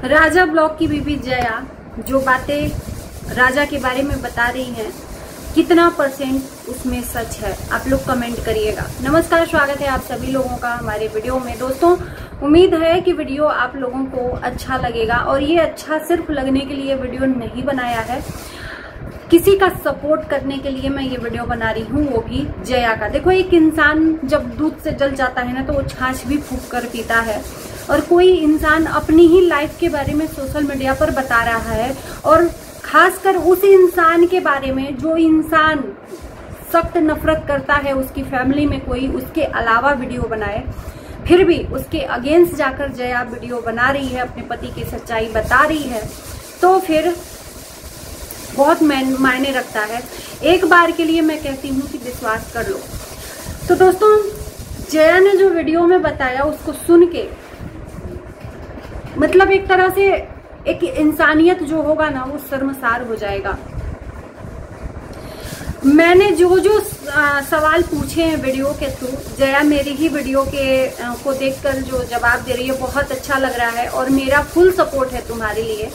राजा blog की बीबी जया जो बातें राजा के बारे में बता रही हैं, कितना % उसमें सच है, आप लोग कमेंट करिएगा। नमस्कार, स्वागत है आप सभी लोगों का हमारे वीडियो में। दोस्तों, उम्मीद है कि वीडियो आप लोगों को अच्छा लगेगा और ये अच्छा सिर्फ लगने के लिए वीडियो नहीं बनाया है, किसी का सपोर्ट करने के लिए मैं ये वीडियो बना रही हूँ, वो भी जया का। देखो, एक इंसान जब दूध से जल जाता है ना तो वो छाछ भी फूंक कर पीता है, और कोई इंसान अपनी ही लाइफ के बारे में सोशल मीडिया पर बता रहा है, और खासकर उस इंसान के बारे में जो इंसान सख्त नफरत करता है, उसकी फैमिली में कोई उसके अलावा वीडियो बनाए, फिर भी उसके अगेंस्ट जाकर जया वीडियो बना रही है, अपने पति की सच्चाई बता रही है, तो फिर बहुत मायने रखता है। एक बार के लिए मैं कहती हूँ कि विश्वास कर लो। तो दोस्तों, जया ने जो वीडियो में बताया उसको सुन के मतलब एक तरह से एक इंसानियत जो होगा ना वो शर्मसार हो जाएगा। मैंने जो सवाल पूछे हैं वीडियो के थ्रू, जया मेरी ही वीडियो को देखकर जो जवाब दे रही है, बहुत अच्छा लग रहा है और मेरा फुल सपोर्ट है तुम्हारे लिए।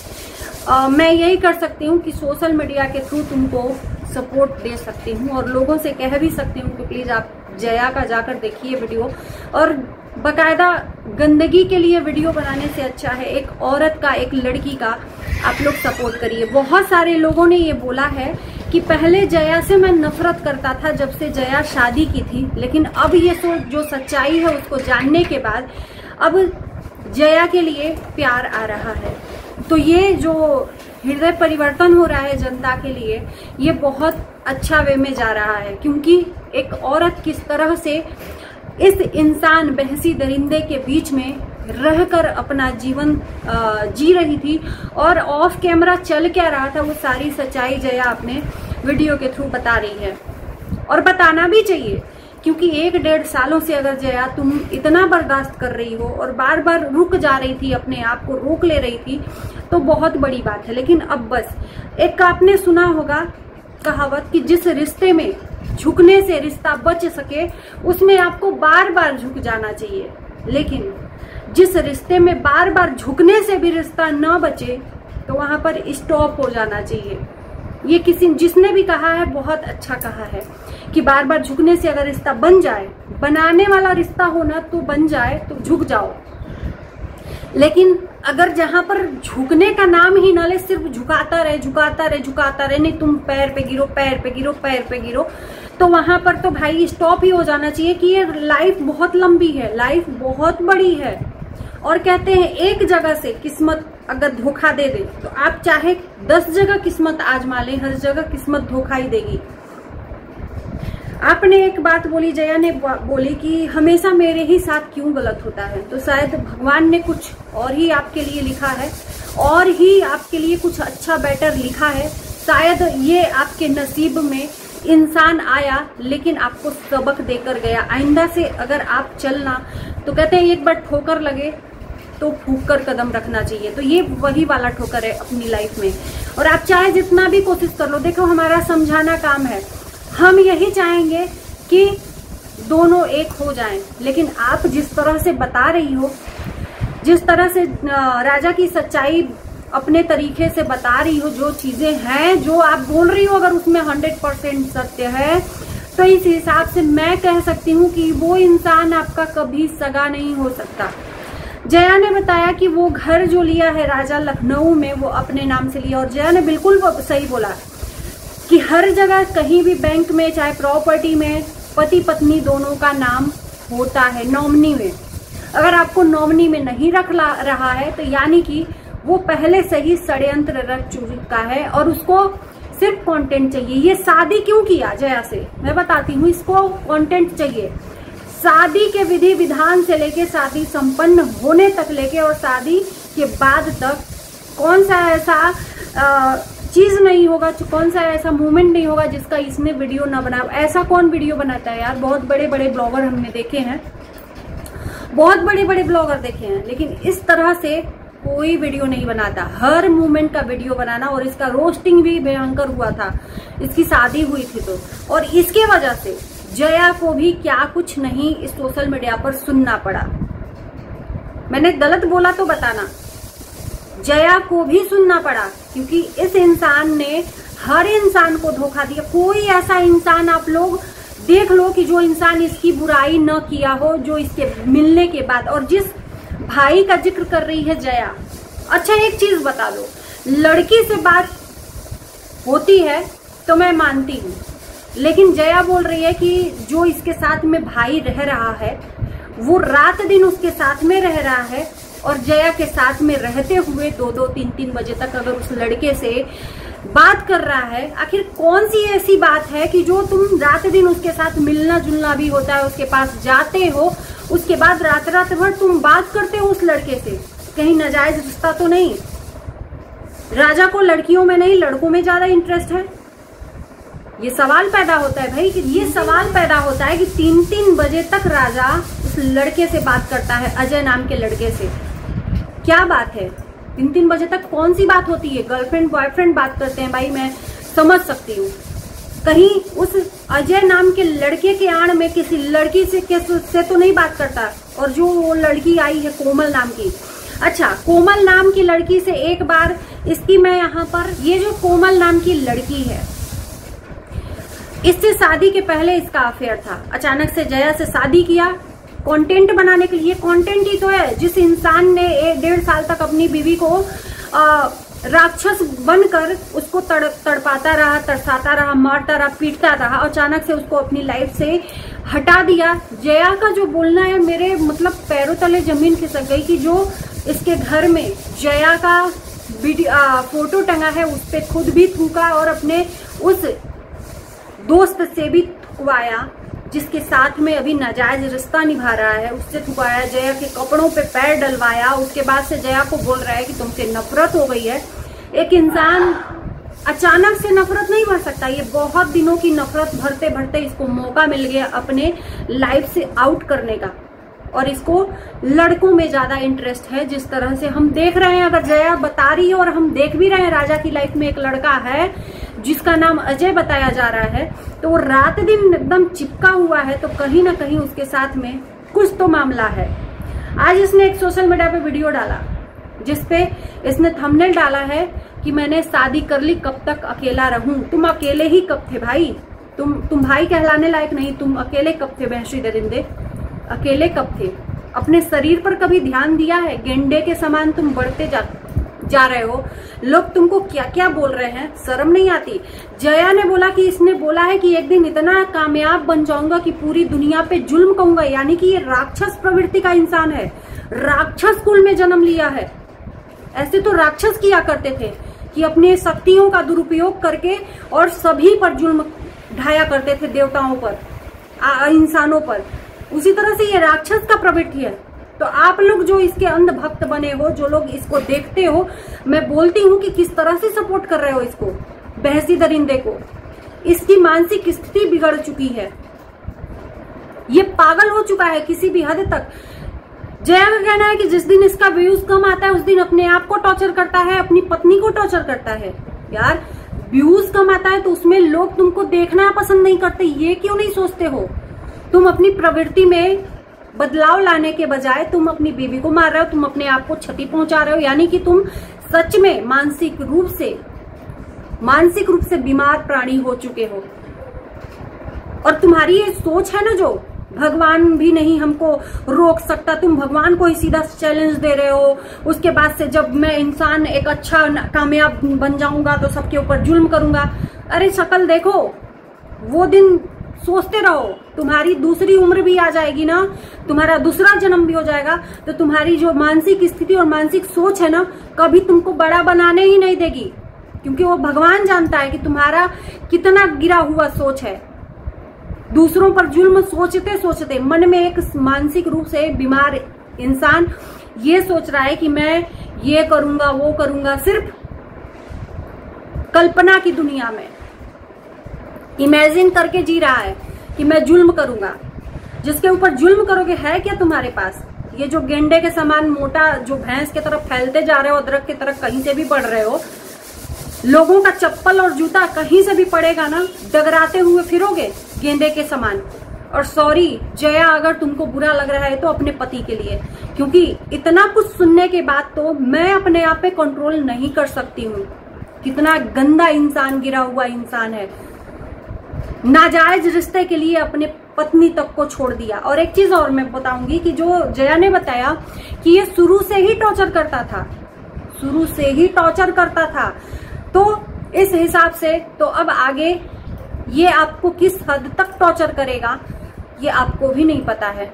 मैं यही कर सकती हूँ कि सोशल मीडिया के थ्रू तुमको सपोर्ट दे सकती हूँ और लोगों से कह भी सकती हूँ कि प्लीज आप जया का जाकर देखिए वीडियो, और बकायदा गंदगी के लिए वीडियो बनाने से अच्छा है एक औरत का, एक लड़की का आप लोग सपोर्ट करिए। बहुत सारे लोगों ने ये बोला है कि पहले जया से मैं नफरत करता था जब से जया शादी की थी, लेकिन अब ये जो सच्चाई है उसको जानने के बाद अब जया के लिए प्यार आ रहा है। तो ये जो हृदय परिवर्तन हो रहा है जनता के लिए, ये बहुत अच्छा वे में जा रहा है, क्योंकि एक औरत किस तरह से इस इंसान बहसी दरिंदे के बीच में रहकर अपना जीवन जी रही थी और ऑफ कैमरा चल क्या रहा था, वो सारी सच्चाई जया अपने वीडियो के थ्रू बता रही है। और बताना भी चाहिए, क्योंकि 1-1.5 सालों से अगर जया तुम इतना बर्दाश्त कर रही हो और बार बार रुक जा रही थी, अपने आप को रोक ले रही थी, तो बहुत बड़ी बात है। लेकिन अब बस, एक आपने सुना होगा कहावत कि जिस रिश्ते में झुकने से रिश्ता बच सके उसमें आपको बार बार झुक जाना चाहिए, लेकिन जिस रिश्ते में बार बार झुकने से भी रिश्ता न बचे तो वहां पर स्टॉप हो जाना चाहिए। ये जिसने भी कहा है बहुत अच्छा कहा है कि बार बार झुकने से अगर रिश्ता बन जाए, बनाने वाला रिश्ता हो ना तो बन जाए तो झुक जाओ, लेकिन अगर जहां पर झुकने का नाम ही ना ले, सिर्फ झुकाता रहे, नहीं तुम पैर पे गिरो, पैर पे गिरो, तो वहां पर तो भाई स्टॉप ही हो जाना चाहिए कि ये लाइफ बहुत लंबी है, लाइफ बहुत बड़ी है। और कहते हैं एक जगह से किस्मत अगर धोखा दे दे तो आप चाहे 10 जगह किस्मत आजमा लें, हर जगह किस्मत धोखा ही देगी। आपने एक बात बोली, जया ने बोली कि हमेशा मेरे ही साथ क्यों गलत होता है, तो शायद भगवान ने कुछ और ही आपके लिए लिखा है, और ही आपके लिए कुछ अच्छा बेटर लिखा है। शायद ये आपके नसीब में इंसान आया लेकिन आपको सबक देकर गया। आइंदा से अगर आप चलना, तो कहते हैं एक बार ठोकर लगे तो फूंक कर कदम रखना चाहिए, तो ये वही वाला ठोकर है अपनी लाइफ में। और आप चाहे जितना भी कोशिश कर लो, देखो हमारा समझाना काम है, हम यही चाहेंगे कि दोनों एक हो जाएं, लेकिन आप जिस तरह से बता रही हो, जिस तरह से राजा की सच्चाई अपने तरीके से बता रही हो, जो चीजें हैं जो आप बोल रही हो, अगर उसमें 100% सत्य है, तो इस हिसाब से मैं कह सकती हूँ कि वो इंसान आपका कभी सगा नहीं हो सकता। जया ने बताया कि वो घर जो लिया है राजा लखनऊ में, वो अपने नाम से लिया, और जया ने बिल्कुल सही बोला कि हर जगह कहीं भी बैंक में, चाहे प्रॉपर्टी में, पति पत्नी दोनों का नाम होता है नॉमिनी में। अगर आपको नॉमिनी में नहीं रख रहा है तो यानी कि वो पहले से ही षड्यंत्र रच चुका है और उसको सिर्फ कंटेंट चाहिए। ये शादी क्यों किया जया से, मैं बताती हूँ, इसको कंटेंट चाहिए। शादी के विधि विधान से लेके शादी संपन्न होने तक लेके और शादी के बाद तक कौन सा ऐसा चीज नहीं होगा, कौन सा ऐसा मोमेंट नहीं होगा जिसका इसने वीडियो ना बनाया। ऐसा कौन वीडियो बनाता है यार, बहुत बड़े बड़े ब्लॉगर हमने देखे हैं, बहुत बड़े बड़े ब्लॉगर देखे हैं, लेकिन इस तरह से कोई वीडियो नहीं बनाता। हर मूवमेंट का वीडियो बनाना, और इसका रोस्टिंग भी भयंकर हुआ था, इसकी शादी हुई थी तो, और इसके वजह से जया को भी क्या कुछ नहीं इस सोशल मीडिया पर सुनना पड़ा। मैंने गलत बोला तो बताना, जया को भी सुनना पड़ा, क्योंकि इस इंसान ने हर इंसान को धोखा दिया। कोई ऐसा इंसान आप लोग देख लो कि जो इंसान इसकी बुराई न किया हो, जो इसके मिलने के बाद। और जिस भाई का जिक्र कर रही है जया, अच्छा एक चीज बता दो, लड़की से बात होती है तो मैं मानती हूँ, लेकिन जया बोल रही है कि जो इसके साथ में भाई रह रहा है वो रात दिन उसके साथ में रह रहा है, और जया के साथ में रहते हुए 2-2, 3-3 बजे तक अगर उस लड़के से बात कर रहा है। आखिर कौन सी ऐसी बात है कि जो तुम रात दिन उसके साथ मिलना जुलना भी होता है, उसके पास जाते हो, उसके बाद रात रात भर तुम बात करते हो उस लड़के से? कहीं नाजायज रिश्ता तो नहीं? राजा को लड़कियों में नहीं लड़कों में ज्यादा इंटरेस्ट है? ये सवाल पैदा होता है भाई, कि ये सवाल पैदा होता है कि 3-3 बजे तक राजा उस लड़के से बात करता है, अजय नाम के लड़के से। क्या बात है? 3-3 बजे तक कौन सी बात होती है? गर्लफ्रेंड बॉयफ्रेंड बात करते हैं भाई, मैं समझ सकती हूँ। कहीं उस अजय नाम के लड़के के आड़ में किसी लड़की से तो नहीं बात करता? और जो वो लड़की आई है कोमल नाम की, अच्छा कोमल नाम की लड़की से एक बार इसकी मैं यहाँ पर, ये जो कोमल नाम की लड़की है, इससे शादी के पहले इसका अफेयर था। अचानक से जया से शादी किया कंटेंट बनाने के लिए। कंटेंट ही तो है। जिस इंसान ने 1.5 साल तक अपनी बीवी को राक्षस बनकर उसको तड़पाता रहा, तरसाता रहा, मारता रहा, पीटता रहा, अचानक से उसको अपनी लाइफ से हटा दिया। जया का जो बोलना है, मेरे मतलब पैरों तले जमीन खिसक गई कि जो इसके घर में जया का फोटो टंगा है उस पे खुद भी थूका और अपने उस दोस्त से भी थुकवाया, जिसके साथ में अभी नाजायज रिश्ता निभा रहा है, उससे थुकाया। जया के कपड़ों पे पैर डलवाया। उसके बाद से जया को बोल रहा है कि तुमसे नफरत हो गई है। एक इंसान अचानक से नफरत नहीं भर सकता। ये बहुत दिनों की नफरत भरते भरते इसको मौका मिल गया अपने लाइफ से आउट करने का, और इसको लड़कों में ज्यादा इंटरेस्ट है। जिस तरह से हम देख रहे हैं, अगर जया बता रही है और हम देख भी रहे हैं, राजा की लाइफ में एक लड़का है जिसका नाम अजय बताया जा रहा है, तो वो रात दिन एकदम चिपका हुआ है, तो कहीं ना कहीं उसके साथ में कुछ तो मामला है। आज इसने एक सोशल मीडिया पे वीडियो डाला जिसपे इसने थंबनेल डाला है कि मैंने शादी कर ली, कब तक अकेला रहूं। तुम अकेले ही कब थे भाई? तुम भाई कहलाने लायक नहीं, तुम अकेले कब थे बहशी दरिंदे? अकेले कब थे? अपने शरीर पर कभी ध्यान दिया है? गेंडे के समान तुम बढ़ते जा रहे हो। लोग तुमको क्या क्या बोल रहे हैं, शर्म नहीं आती? जया ने बोला कि इसने बोला है कि एक दिन इतना कामयाब बन जाऊंगा कि पूरी दुनिया पे जुल्म कहूंगा, यानी कि ये राक्षस प्रवृत्ति का इंसान है, राक्षस कुल में जन्म लिया है। ऐसे तो राक्षस किया करते थे कि अपने शक्तियों का दुरुपयोग करके और सभी पर जुल्म ढाया करते थे, देवताओं पर, इंसानों पर। उसी तरह से ये राक्षस का प्रवृत्ति है। तो आप लोग जो इसके अंध भक्त बने हो, जो लोग इसको देखते हो, मैं बोलती हूँ कि किस तरह से सपोर्ट कर रहे हो इसको, बहसी दरिंदे को। इसकी मानसिक स्थिति बिगड़ चुकी है, ये पागल हो चुका है किसी भी हद तक। जया का कहना है कि जिस दिन इसका व्यूज कम आता है उस दिन अपने आप को टॉर्चर करता है, अपनी पत्नी को टॉर्चर करता है। यार व्यूज कम आता है तो उसमें लोग तुमको देखना पसंद नहीं करते, ये क्यों नहीं सोचते हो? तुम अपनी प्रवृत्ति में बदलाव लाने के बजाय तुम अपनी बीवी को मार रहे हो, तुम अपने आप को क्षति पहुंचा रहे हो, यानी कि तुम सच में मानसिक रूप से बीमार प्राणी हो चुके हो। और तुम्हारी ये सोच है ना, जो भगवान भी नहीं हमको रोक सकता, तुम भगवान को ही सीधा चैलेंज दे रहे हो। उसके बाद से जब मैं इंसान एक अच्छा कामयाब बन जाऊंगा तो सबके ऊपर जुल्म करूंगा। अरे शक्ल देखो, वो दिन सोचते रहो, तुम्हारी दूसरी उम्र भी आ जाएगी ना, तुम्हारा दूसरा जन्म भी हो जाएगा, तो तुम्हारी जो मानसिक स्थिति और मानसिक सोच है ना, कभी तुमको बड़ा बनाने ही नहीं देगी, क्योंकि वो भगवान जानता है कि तुम्हारा कितना गिरा हुआ सोच है। दूसरों पर जुल्म सोचते सोचते मन में एक मानसिक रूप से बीमार इंसान ये सोच रहा है कि मैं ये करूंगा वो करूंगा, सिर्फ कल्पना की दुनिया में इमेजिन करके जी रहा है कि मैं जुल्म करूंगा। जिसके ऊपर जुल्म करोगे है क्या तुम्हारे पास? ये जो गेंडे के समान मोटा, जो भैंस की तरफ फैलते जा रहे हो, अदरक की तरफ कहीं से भी बढ़ रहे हो, लोगों का चप्पल और जूता कहीं से भी पड़ेगा ना, डगराते हुए फिरोगे गेंडे के समान। और सॉरी जया, अगर तुमको बुरा लग रहा है तो अपने पति के लिए, क्योंकि इतना कुछ सुनने के बाद तो मैं अपने आप पे कंट्रोल नहीं कर सकती हूँ। कितना गंदा इंसान, गिरा हुआ इंसान है, नाजायज रिश्ते के लिए अपने पत्नी तक को छोड़ दिया। और एक चीज और मैं बताऊंगी कि जो जया ने बताया कि ये शुरू से ही टॉर्चर करता था, शुरू से ही टॉर्चर करता था, तो इस हिसाब से तो अब आगे ये आपको किस हद तक टॉर्चर करेगा ये आपको भी नहीं पता है।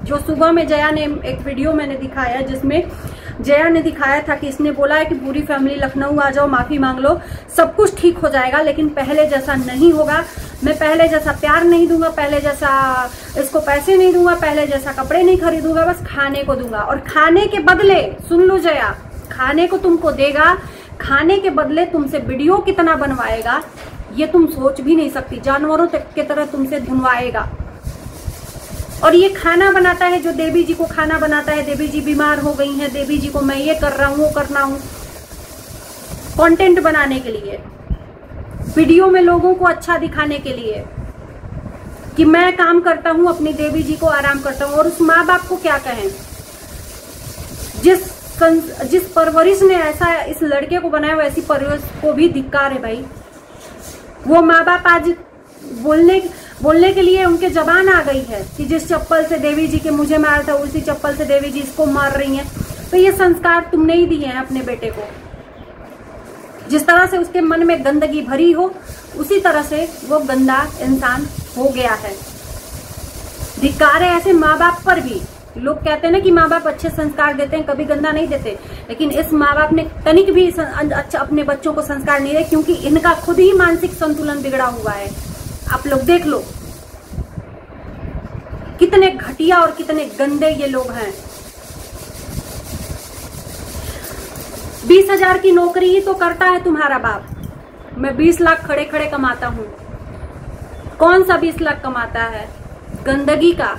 जो सुबह में जया ने एक वीडियो मैंने दिखाया जिसमें जया ने दिखाया था कि इसने बोला है कि पूरी फैमिली लखनऊ आ जाओ, माफी मांग लो, सब कुछ ठीक हो जाएगा, लेकिन पहले जैसा नहीं होगा, मैं पहले जैसा प्यार नहीं दूंगा, पहले जैसा इसको पैसे नहीं दूंगा, पहले जैसा कपड़े नहीं खरीदूंगा, बस खाने को दूंगा। और खाने के बदले, सुन लो जया, खाने को तुमको देगा, खाने के बदले तुमसे वीडियो कितना बनवाएगा ये तुम सोच भी नहीं सकती। जानवरों की तरह तुमसे धुनवाएगा। और ये खाना बनाता है, जो देवी जी को खाना बनाता है, देवी जी बीमार हो गई हैं, देवी जी को मैं ये कर रहा हूं, वो करना हूं, कंटेंट बनाने के लिए, वीडियो में लोगों को अच्छा दिखाने के लिए कि मैं काम करता हूं, अपनी देवी जी को आराम करता हूं। और उस माँ बाप को क्या कहें, जिस परवरिश ने ऐसा इस लड़के को बनाया, वैसी परवरिश को भी धिक्कार है भाई। वो माँ बाप आज बोलने के लिए उनके जबान आ गई है कि जिस चप्पल से देवी जी के मुझे मारा था, उसी चप्पल से देवी जी इसको मार रही हैं। तो ये संस्कार तुमने ही दिए हैं अपने बेटे को। जिस तरह से उसके मन में गंदगी भरी हो, उसी तरह से वो गंदा इंसान हो गया है। धिक्कार है ऐसे माँ बाप पर भी। लोग कहते हैं ना कि माँ बाप अच्छे संस्कार देते हैं, कभी गंदा नहीं देते, लेकिन इस माँ बाप ने तनिक भी अच्छा अपने बच्चों को संस्कार नहीं दिए, क्योंकि इनका खुद ही मानसिक संतुलन बिगड़ा हुआ है। आप लोग देख लो कितने घटिया और कितने गंदे ये लोग हैं। 20,000 की नौकरी ही तो करता है तुम्हारा बाप, मैं 20 लाख खड़े खड़े कमाता हूं। कौन सा 20 लाख कमाता है? गंदगी का।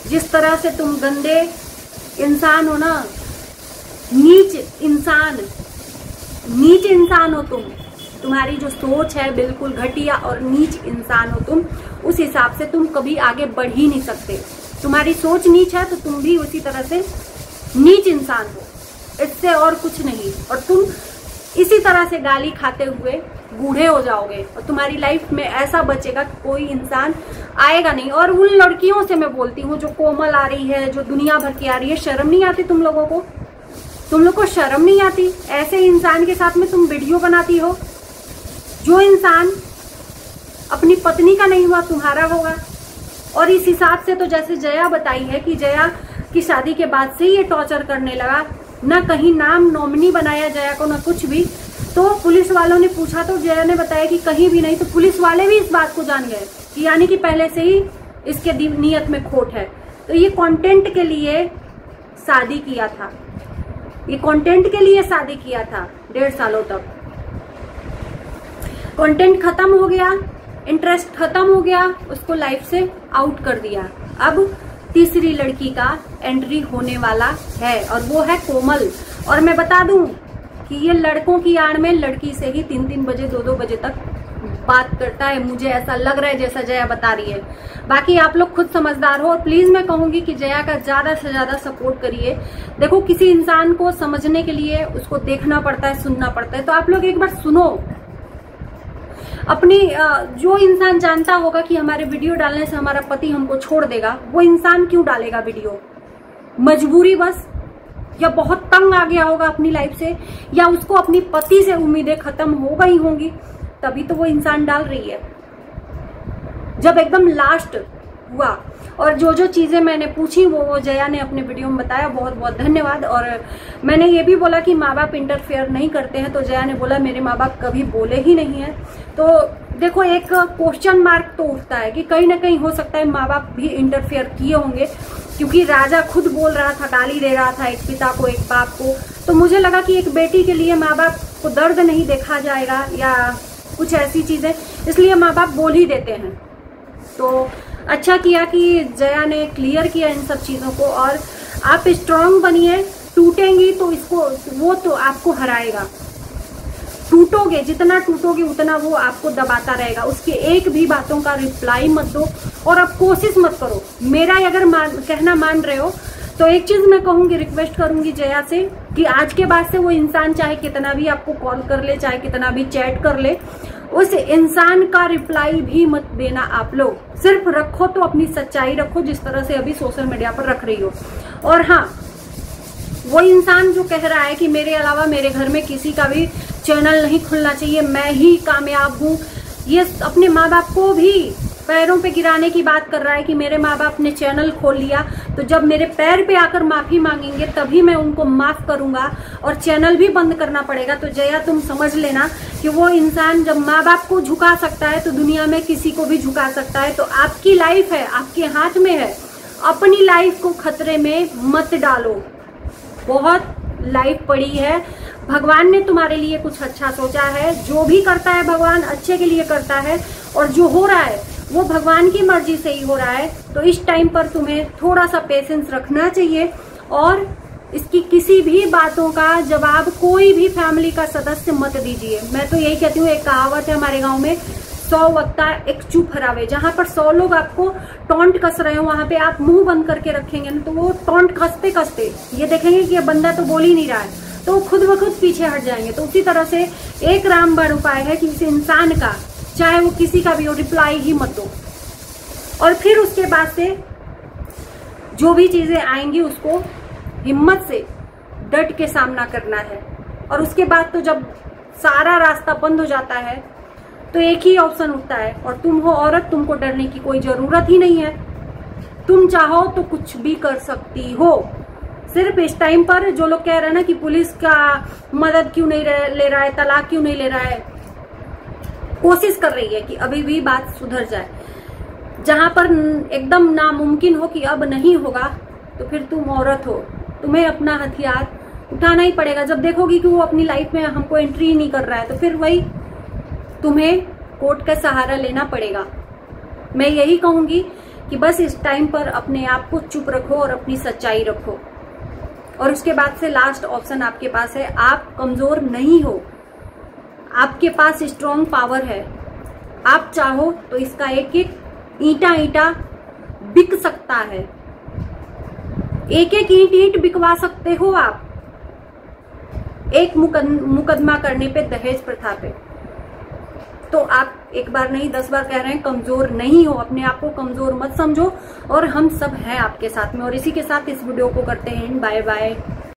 जिस तरह से तुम गंदे इंसान हो ना, नीच इंसान हो तुम, तुम्हारी जो सोच है बिल्कुल घटिया और नीच इंसान हो तुम। उस हिसाब से तुम कभी आगे बढ़ ही नहीं सकते। तुम्हारी सोच नीच है तो तुम भी उसी तरह से नीच इंसान हो, इससे और कुछ नहीं। और तुम इसी तरह से गाली खाते हुए बूढ़े हो जाओगे और तुम्हारी लाइफ में ऐसा बचेगा कोई इंसान आएगा नहीं। और उन लड़कियों से मैं बोलती हूँ जो कोमल आ रही है, जो दुनिया भर की आ रही है, शर्म नहीं आती तुम लोगों को? तुम लोग को शर्म नहीं आती? ऐसे इंसान के साथ में तुम वीडियो बनाती हो। जो इंसान अपनी पत्नी का नहीं हुआ तुम्हारा होगा। और इस हिसाब से तो जैसे जया बताई है कि जया की शादी के बाद से ये टॉर्चर करने लगा, ना कहीं नाम नॉमिनी बनाया जया को, ना कुछ भी। तो पुलिस वालों ने पूछा तो जया ने बताया कि कहीं भी नहीं। तो पुलिस वाले भी इस बात को जान गए कि यानी कि पहले से ही इसके नीयत में खोट है। तो ये कंटेंट के लिए शादी किया था, ये कंटेंट के लिए शादी किया था 1.5 सालों तक। कंटेंट खत्म हो गया, इंटरेस्ट खत्म हो गया, उसको लाइफ से आउट कर दिया। अब तीसरी लड़की का एंट्री होने वाला है और वो है कोमल। और मैं बता दूं कि ये लड़कों की आड़ में लड़की से ही 3-3 बजे 2-2 बजे तक बात करता है। मुझे ऐसा लग रहा है जैसा जया बता रही है। बाकी आप लोग खुद समझदार हो। और प्लीज मैं कहूंगी कि जया का ज्यादा से ज्यादा सपोर्ट करिए। देखो, किसी इंसान को समझने के लिए उसको देखना पड़ता है, सुनना पड़ता है। तो आप लोग एक बार सुनो। अपनी जो इंसान जानता होगा कि हमारे वीडियो डालने से हमारा पति हमको छोड़ देगा, वो इंसान क्यों डालेगा वीडियो? मजबूरी बस, या बहुत तंग आ गया होगा अपनी लाइफ से, या उसको अपनी पति से उम्मीदें खत्म हो गई होंगी, तभी तो वो इंसान डाल रही है। जब एकदम लास्ट हुआ और जो जो चीजें मैंने पूछी वो जया ने अपने वीडियो में बताया। बहुत बहुत धन्यवाद। और मैंने ये भी बोला कि माँ बाप इंटरफेयर नहीं करते हैं, तो जया ने बोला मेरे माँ बाप कभी बोले ही नहीं है। तो देखो, एक क्वेश्चन मार्क तो उठता है कि कहीं ना कहीं हो सकता है माँ बाप भी इंटरफेयर किए होंगे, क्योंकि राजा खुद बोल रहा था, गाली दे रहा था एक पिता को, एक बाप को। तो मुझे लगा कि एक बेटी के लिए माँ बाप को दर्द नहीं देखा जाएगा या कुछ ऐसी चीजें, इसलिए माँ बाप बोल ही देते हैं। तो अच्छा किया कि जया ने क्लियर किया इन सब चीजों को। और आप स्ट्रांग बनिए, टूटेंगी तो इसको, वो तो आपको हराएगा। टूटोगे, जितना टूटोगे उतना वो आपको दबाता रहेगा। उसके एक भी बातों का रिप्लाई मत दो, और अब कोशिश मत करो। मेरा अगर कहना मान रहे हो तो एक चीज मैं कहूंगी, रिक्वेस्ट करूंगी जया से कि आज के बाद से वो इंसान चाहे कितना भी आपको कॉल कर ले, चाहे कितना भी चैट कर ले, उस इंसान का रिप्लाई भी मत देना आप लोग। सिर्फ रखो तो अपनी सच्चाई रखो, जिस तरह से अभी सोशल मीडिया पर रख रही हो। और हाँ, वो इंसान जो कह रहा है कि मेरे अलावा मेरे घर में किसी का भी चैनल नहीं खुलना चाहिए, मैं ही कामयाब हूँ, ये अपने माँ बाप को भी पैरों पे गिराने की बात कर रहा है कि मेरे माँ बाप ने चैनल खोल लिया तो जब मेरे पैर पे आकर माफी मांगेंगे तभी मैं उनको माफ करूंगा और चैनल भी बंद करना पड़ेगा। तो जया तुम समझ लेना कि वो इंसान जब माँ बाप को झुका सकता है तो दुनिया में किसी को भी झुका सकता है। तो आपकी लाइफ है, आपके हाथ में है, अपनी लाइफ को खतरे में मत डालो। बहुत लाइफ पड़ी है, भगवान ने तुम्हारे लिए कुछ अच्छा सोचा है। जो भी करता है भगवान अच्छे के लिए करता है और जो हो रहा है वो भगवान की मर्जी से ही हो रहा है। तो इस टाइम पर तुम्हें थोड़ा सा पेशेंस रखना चाहिए और इसकी किसी भी बातों का जवाब कोई भी फैमिली का सदस्य मत दीजिए। मैं तो यही कहती हूँ, एक कहावत है हमारे गांव में, 100 वक्ता एक चुप हरावे। जहां पर 100 लोग आपको टॉन्ट कस रहे हो वहां पे आप मुंह बंद करके रखेंगे ना तो वो टॉन्ट कसते कसते ये देखेंगे कि ये बंदा तो बोल ही नहीं रहा है, तो खुद ब खुद पीछे हट जाएंगे। तो उसी तरह से एक रामबाण उपाय है कि इस इंसान का, चाहे वो किसी का भी हो, रिप्लाई ही मत दो। और फिर उसके बाद से जो भी चीजें आएंगी उसको हिम्मत से डट के सामना करना है। और उसके बाद तो जब सारा रास्ता बंद हो जाता है तो एक ही ऑप्शन उठता है, और तुम हो औरत, तुमको डरने की कोई जरूरत ही नहीं है। तुम चाहो तो कुछ भी कर सकती हो। सिर्फ इस टाइम पर जो लोग कह रहे हैं ना कि पुलिस का मदद क्यों नहीं ले रहा है, तलाक क्यों नहीं ले रहा है, कोशिश कर रही है कि अभी भी बात सुधर जाए। जहां पर एकदम नामुमकिन हो कि अब नहीं होगा तो फिर तुम औरत हो, तुम्हें अपना हथियार उठाना ही पड़ेगा। जब देखोगी कि वो अपनी लाइफ में हमको एंट्री नहीं कर रहा है तो फिर वही तुम्हें कोर्ट का सहारा लेना पड़ेगा। मैं यही कहूंगी कि बस इस टाइम पर अपने आप को चुप रखो और अपनी सच्चाई रखो। और उसके बाद से लास्ट ऑप्शन आपके पास है, आप कमजोर नहीं हो, आपके पास स्ट्रॉन्ग पावर है। आप चाहो तो इसका एक एक ईंटा बिक सकता है, एक एक ईंट बिकवा सकते हो आप एक मुकदमा करने पे, दहेज प्रथा पे। तो आप एक बार नहीं 10 बार कह रहे हैं, कमजोर नहीं हो, अपने आप को कमजोर मत समझो और हम सब हैं आपके साथ में। और इसी के साथ इस वीडियो को करते हैं बाय बाय।